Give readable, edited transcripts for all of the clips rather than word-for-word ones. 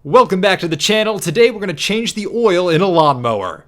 Welcome back to the channel. Today we're going to change the oil in a lawnmower.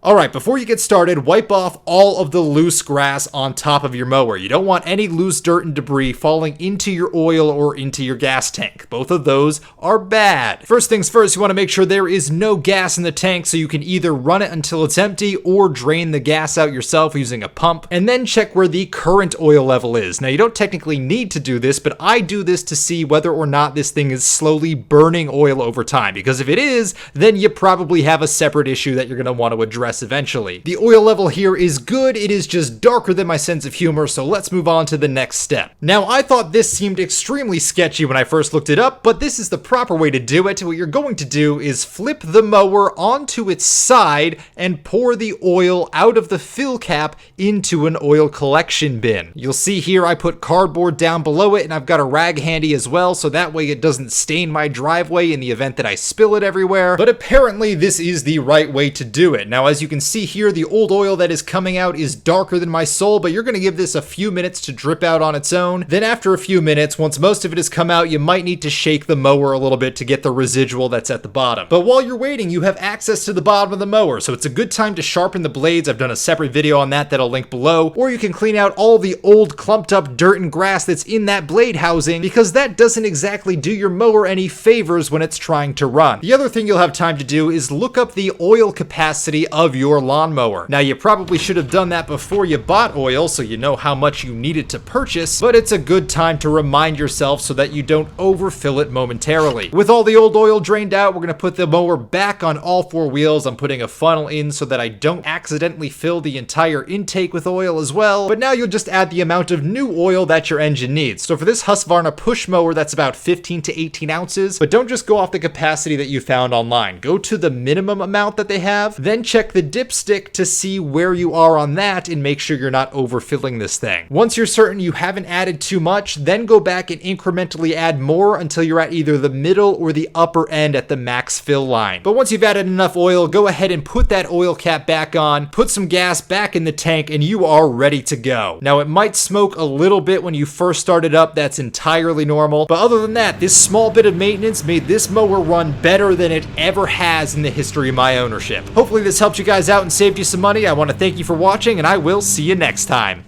Alright, before you get started, wipe off all of the loose grass on top of your mower. You don't want any loose dirt and debris falling into your oil or into your gas tank. Both of those are bad. First things first, you want to make sure there is no gas in the tank so you can either run it until it's empty or drain the gas out yourself using a pump, and then check where the current oil level is. Now, you don't technically need to do this, but I do this to see whether or not this thing is slowly burning oil over time, because if it is, then you probably have a separate issue that you're going to want to address eventually. The oil level here is good, it is just darker than my sense of humor, so let's move on to the next step. Now, I thought this seemed extremely sketchy when I first looked it up, but this is the proper way to do it. What you're going to do is flip the mower onto its side and pour the oil out of the fill cap into an oil collection bin. You'll see here I put cardboard down below it, and I've got a rag handy as well, so that way it doesn't stain my driveway in the event that I spill it everywhere. But apparently this is the right way to do it. Now, as you can see here, the old oil that is coming out is darker than my soul, but you're going to give this a few minutes to drip out on its own. Then after a few minutes, once most of it has come out, you might need to shake the mower a little bit to get the residual that's at the bottom. But while you're waiting, you have access to the bottom of the mower, so it's a good time to sharpen the blades. I've done a separate video on that I'll link below. Or you can clean out all the old clumped up dirt and grass that's in that blade housing, because that doesn't exactly do your mower any favors when it's trying to run. The other thing you'll have time to do is look up the oil capacity of your lawnmower. Now, you probably should have done that before you bought oil, so you know how much you needed to purchase, but it's a good time to remind yourself so that you don't overfill it momentarily. With all the old oil drained out, we're going to put the mower back on all four wheels. I'm putting a funnel in so that I don't accidentally fill the entire intake with oil as well, but now you'll just add the amount of new oil that your engine needs. So for this Husqvarna push mower, that's about 15 to 18 ounces, but don't just go off the capacity that you found online. Go to the minimum amount that they have, then check the dipstick to see where you are on that and make sure you're not overfilling this thing. Once you're certain you haven't added too much, then go back and incrementally add more until you're at either the middle or the upper end at the max fill line. But once you've added enough oil, go ahead and put that oil cap back on, put some gas back in the tank, and you are ready to go. Now, it might smoke a little bit when you first start it up. That's entirely normal. But other than that, this small bit of maintenance made this mower run better than it ever has in the history of my ownership. Hopefully this helped you guys out and saved you some money. I want to thank you for watching, and I will see you next time.